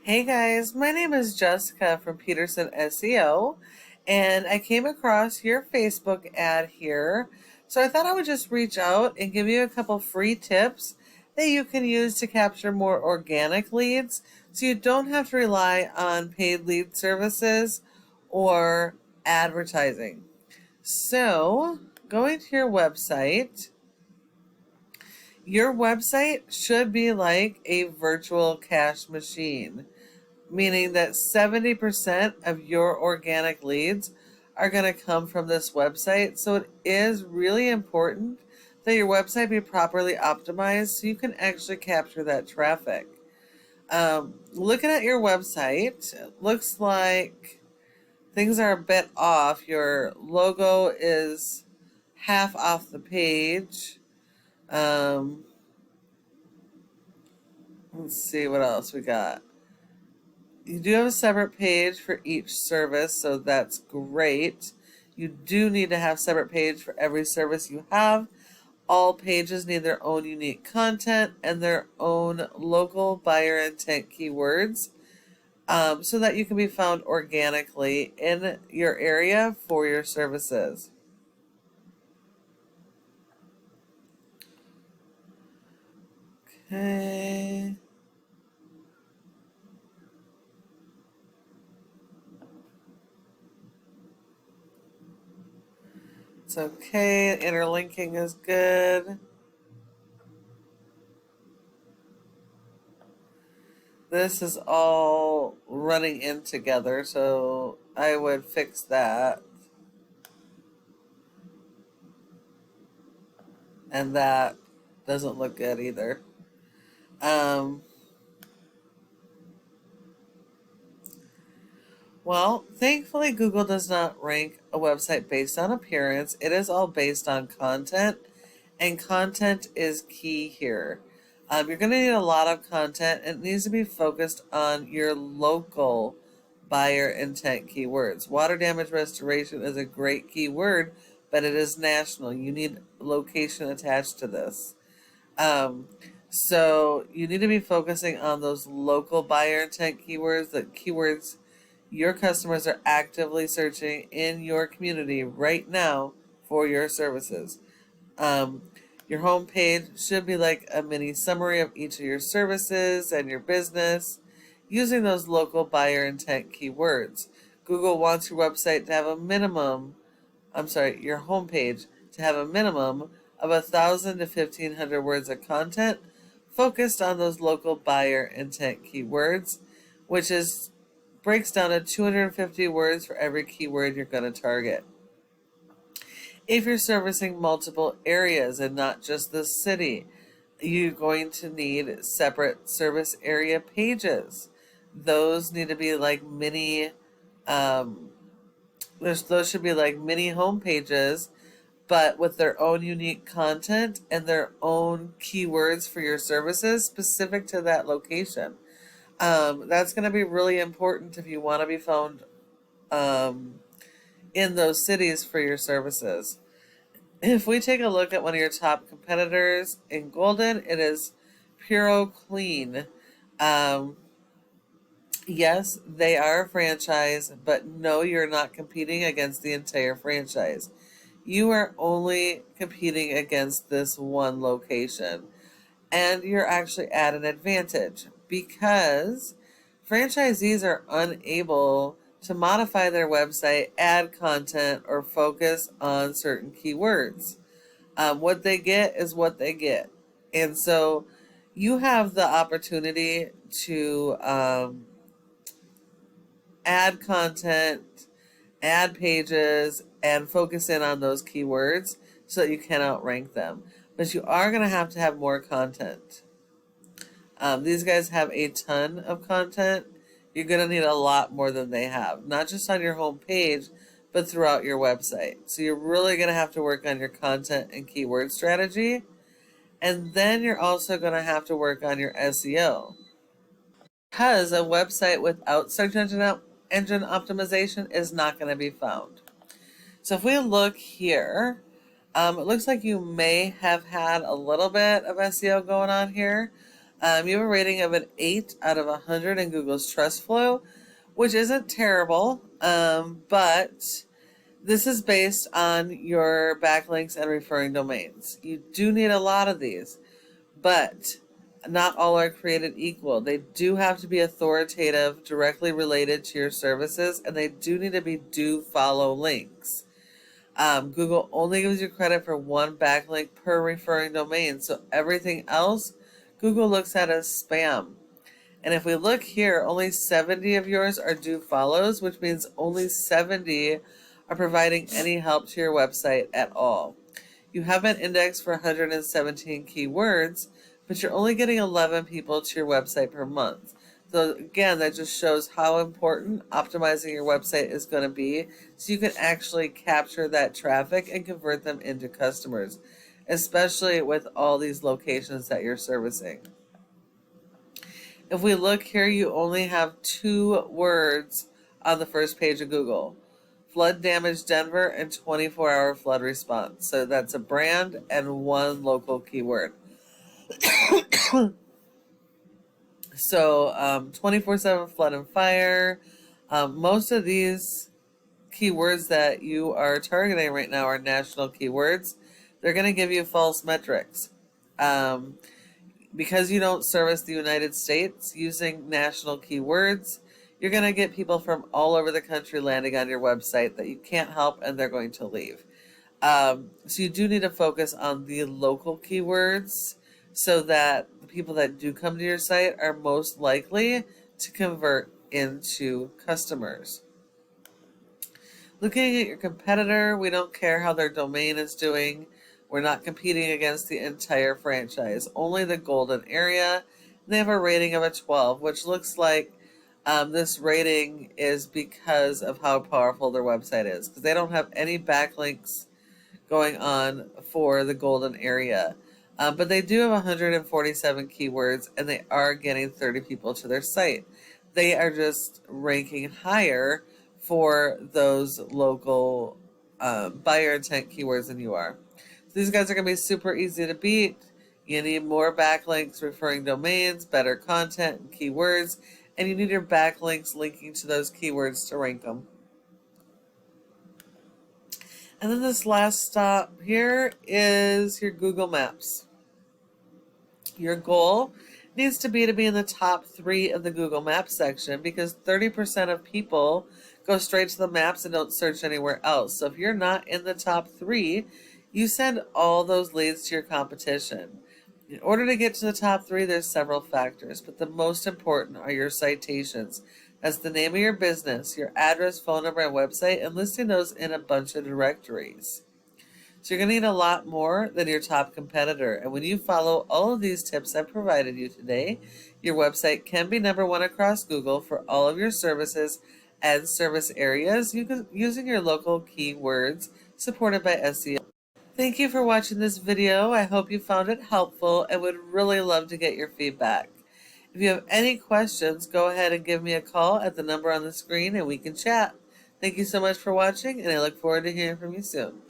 Hey guys, my name is Jessica from Peterson SEO, and I came across your Facebook ad here. So I thought I would just reach out and give you a couple free tips that you can use to capture more organic leads so you don't have to rely on paid lead services or advertising. So, going to your website should be like a virtual cash machine, meaning that 70% of your organic leads are going to come from this website. So it is really important that your website be properly optimized so you can actually capture that traffic. Looking at your website, it looks like things are a bit off. Your logo is half off the page. Um, let's see what else we got. You do have a separate page for each service, so that's great. You do need to have a separate page for every service you have. All pages need their own unique content and their own local buyer intent keywords, so that you can be found organically in your area for your services. Okay. It's okay. Interlinking is good. This is all running in together, so I would fix that. And that doesn't look good either. Um, well, thankfully, Google does not rank a website based on appearance. It is all based on content, and content is key here. You're going to need a lot of content, and it needs to be focused on your local buyer intent keywords. Water damage restoration is a great keyword, but it is national. You need location attached to this. Um, so you need to be focusing on those local buyer intent keywords, the keywords your customers are actively searching in your community right now for your services. Um, your homepage should be like a mini summary of each of your services and your business using those local buyer intent keywords. Google wants your website to have a minimum, your homepage to have a minimum of 1,000 to 1,500 words of content focused on those local buyer intent keywords, which is breaks down to 250 words for every keyword you're going to target. If you're servicing multiple areas and not just the city, you're going to need separate service area pages. Those need to be like mini, um, those should be like mini home pages, but with their own unique content and their own keywords for your services specific to that location. That's going to be really important if you want to be found um, in those cities for your services. If we take a look at one of your top competitors in Golden, it is Puro Clean. Um, yes, they are a franchise, but no, you're not competing against the entire franchise. You are only competing against this one location, and you're actually at an advantage because franchisees are unable to modify their website, add content, or focus on certain keywords. What they get is what they get. And so you have the opportunity to add content, add pages, and focus in on those keywords so that you can outrank them. But you are going to have more content. These guys have a ton of content. You're going to need a lot more than they have, not just on your home page, but throughout your website. So you're really going to have to work on your content and keyword strategy. And then you're also going to have to work on your SEO. Because a website without engine optimization is not going to be found. So if we look here, it looks like you may have had a little bit of SEO going on here. You have a rating of an 8 out of 100 in Google's Trust Flow, which isn't terrible, but this is based on your backlinks and referring domains. You do need a lot of these, but not all are created equal. They do have to be authoritative, directly related to your services, and they do need to be do follow links. Google only gives you credit for one backlink per referring domain, so everything else Google looks at as spam. And if we look here, only 70 of yours are do follows, which means only 70 are providing any help to your website at all. You have an index for 117 keywords, but you're only getting 11 people to your website per month. So again, that just shows how important optimizing your website is going to be, so you can actually capture that traffic and convert them into customers, especially with all these locations that you're servicing. If we look here, you only have 2 words on the first page of Google: flood damage Denver and 24-hour flood response. So that's a brand and 1 local keyword. So 24/7 flood and fire. Most of these keywords that you are targeting right now are national keywords. They're going to give you false metrics. Because you don't service the United States using national keywords, you're going to get people from all over the country landing on your website that you can't help, and they're going to leave. So you do need to focus on the local keywords so that the people that do come to your site are most likely to convert into customers. Looking at your competitor, we don't care how their domain is doing. We're not competing against the entire franchise, only the golden area. They have a rating of a 12, which looks like this rating is because of how powerful their website is, because they don't have any backlinks going on for the golden area. But they do have 147 keywords, and they are getting 30 people to their site. They are just ranking higher for those local buyer intent keywords than you are. So these guys are going to be super easy to beat. You need more backlinks, referring domains, better content and keywords, and you need your backlinks linking to those keywords to rank them. And then this last stop here is your Google Maps. Your goal needs to be in the top 3 of the Google Maps section, because 30% of people go straight to the maps and don't search anywhere else. So if you're not in the top 3, you send all those leads to your competition. In order to get to the top 3, there's several factors, but the most important are your citations. That's the name of your business, your address, phone number, and website, and listing those in a bunch of directories. So you're going to need a lot more than your top competitor. And when you follow all of these tips I've provided you today, your website can be number 1 across Google for all of your services and service areas using your local keywords supported by SEO. Thank you for watching this video. I hope you found it helpful and would really love to get your feedback. If you have any questions, go ahead and give me a call at the number on the screen and we can chat. Thank you so much for watching, and I look forward to hearing from you soon.